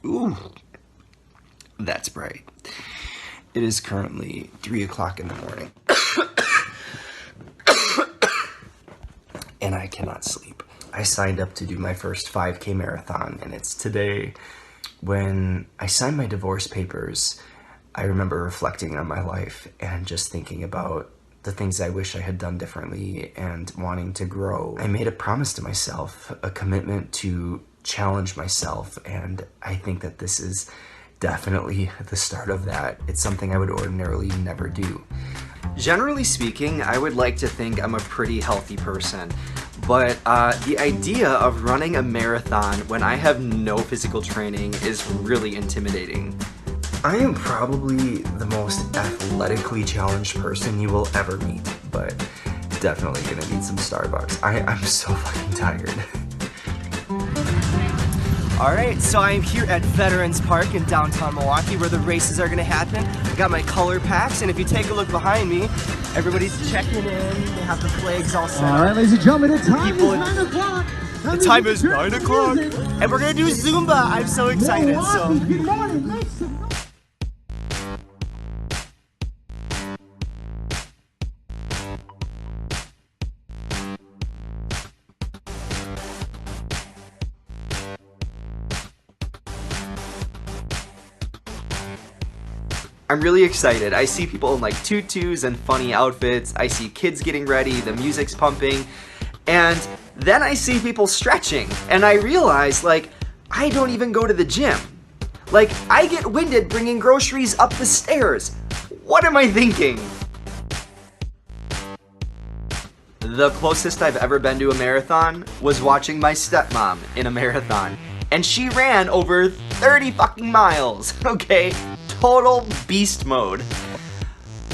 Ooh, that's bright. It is currently 3 o'clock in the morning. And I cannot sleep. I signed up to do my first 5K marathon, and it's today. When I signed my divorce papers, I remember reflecting on my life and just thinking about the things I wish I had done differently and wanting to grow. I made a promise to myself, a commitment to challenge myself, and I think that this is definitely the start of that. It's something I would ordinarily never do. Generally speaking, I would like to think I'm a pretty healthy person, but the idea of running a marathon when I have no physical training is really intimidating. I am probably the most athletically challenged person you will ever meet, but definitely gonna need some Starbucks. I'm so fucking tired. Alright, so I'm here at Veterans Park in downtown Milwaukee where the races are gonna happen. I got my color packs, and if you take a look behind me, everybody's checking in. They have the flags all set up. Alright, ladies and gentlemen, the time is 9 o'clock. The time is 9 o'clock, and we're gonna do Zumba. I'm so excited. So. Good morning, make some noise. I'm really excited. I see people in like tutus and funny outfits. I see kids getting ready, the music's pumping, and then I see people stretching, and I realize, like, I don't even go to the gym. Like, I get winded bringing groceries up the stairs. What am I thinking? The closest I've ever been to a marathon was watching my stepmom in a marathon, and she ran over 30 fucking miles, okay? Total beast mode.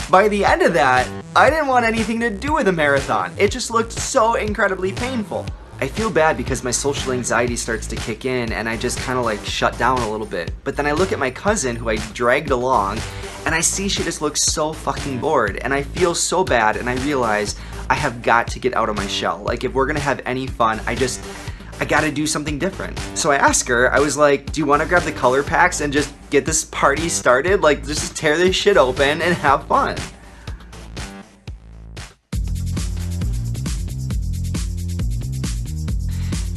By the end of that, I didn't want anything to do with a marathon. It just looked so incredibly painful. I feel bad because my social anxiety starts to kick in and I just kind of like shut down a little bit. But then I look at my cousin who I dragged along and I see she just looks so fucking bored, and I feel so bad, and I realize I have got to get out of my shell. Like, if we're gonna have any fun, I gotta do something different. So I asked her, I was like, do you wanna grab the color packs and just get this party started? Like, just tear this shit open and have fun.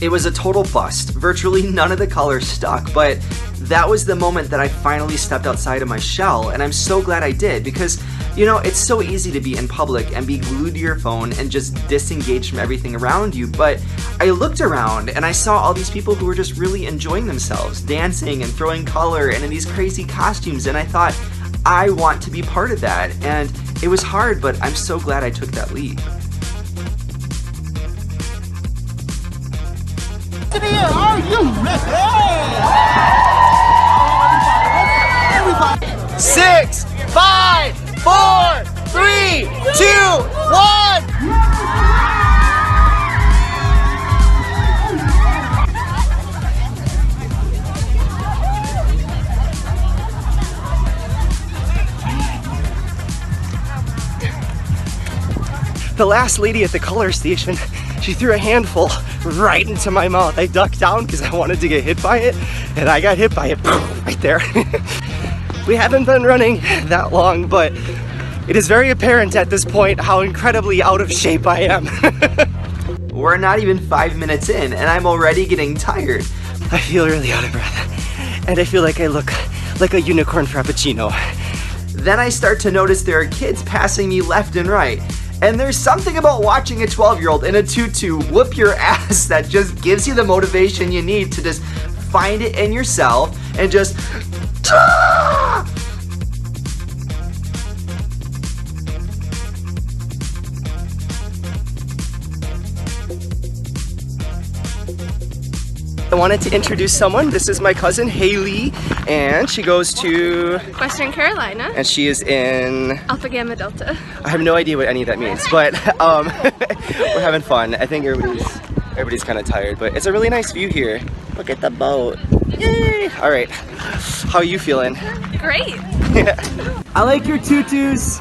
It was a total bust. Virtually none of the colors stuck, but that was the moment that I finally stepped outside of my shell, and I'm so glad I did, because, you know, it's so easy to be in public and be glued to your phone and just disengage from everything around you, but I looked around and I saw all these people who were just really enjoying themselves, dancing and throwing color and in these crazy costumes, and I thought, I want to be part of that. And it was hard, but I'm so glad I took that leap. Are you ready? 6, 5, 4, 3, 2, 1. The last lady at the color station, she threw a handful right into my mouth. I ducked down because I wanted to get hit by it, and I got hit by it right there. We haven't been running that long, but it is very apparent at this point how incredibly out of shape I am. We're not even 5 minutes in, and I'm already getting tired. I feel really out of breath, and I feel like I look like a unicorn frappuccino. Then I start to notice there are kids passing me left and right. And there's something about watching a 12-year-old in a tutu whoop your ass that just gives you the motivation you need to just find it in yourself and just... I wanted to introduce someone. This is my cousin Haley, and she goes to Western Carolina, and she is in Alpha Gamma Delta. I have no idea what any of that means, but we're having fun. I think everybody's kind of tired, but it's a really nice view here. Look at the boat. Yay! All right, how are you feeling? Great. I like your tutus.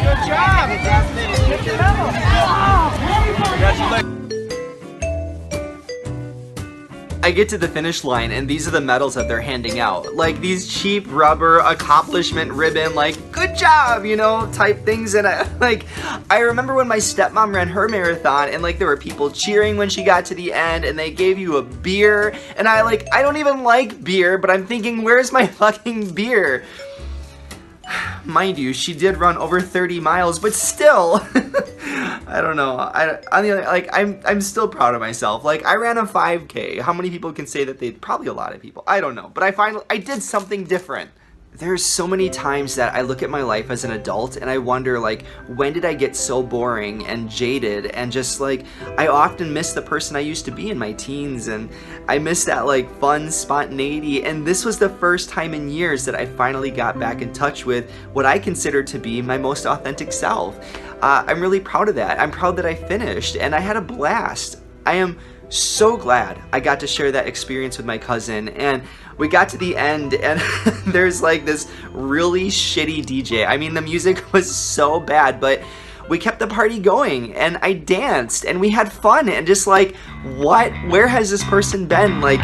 Good job. I get to the finish line and these are the medals that they're handing out. Like these cheap rubber accomplishment ribbon, like good job, you know, type things. And I remember when my stepmom ran her marathon and like there were people cheering when she got to the end and they gave you a beer. And I don't even like beer, but I'm thinking, where's my fucking beer? Mind you, she did run over 30 miles, but still, I don't know. I'm still proud of myself. Like, I ran a 5K. How many people can say that they? Probably a lot of people. I don't know. But I did something different. There's so many times that I look at my life as an adult and I wonder, like, when did I get so boring and jaded and just, like, I often miss the person I used to be in my teens and I miss that, like, fun spontaneity. And this was the first time in years that I finally got back in touch with what I consider to be my most authentic self. I'm really proud of that. I'm proud that I finished and I had a blast. I am so glad I got to share that experience with my cousin, and we got to the end and there's like this really shitty DJ. I mean, the music was so bad, but we kept the party going and I danced and we had fun and just like, what? Where has this person been? Like,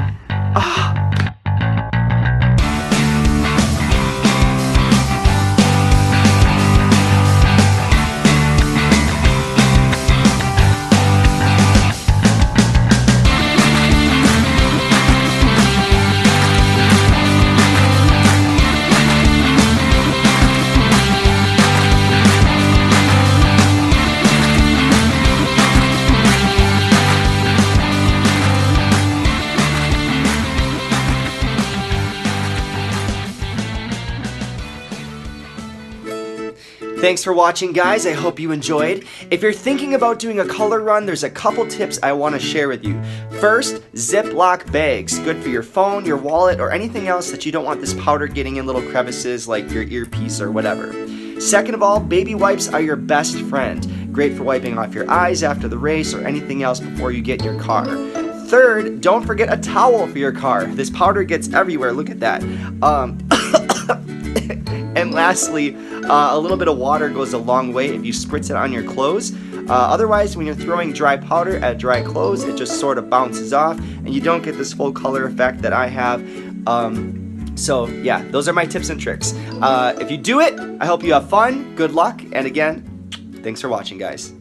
thanks for watching, guys. I hope you enjoyed. If you're thinking about doing a color run, there's a couple tips I want to share with you. First, Ziploc bags. Good for your phone, your wallet, or anything else that you don't want this powder getting in little crevices like your earpiece or whatever. Second of all, baby wipes are your best friend. Great for wiping off your eyes after the race or anything else before you get in your car. Third, don't forget a towel for your car. This powder gets everywhere. Look at that. And lastly, a little bit of water goes a long way if you spritz it on your clothes. Otherwise, when you're throwing dry powder at dry clothes, it just sort of bounces off and you don't get this full color effect that I have. So yeah, those are my tips and tricks. If you do it, I hope you have fun, good luck, and again, thanks for watching, guys.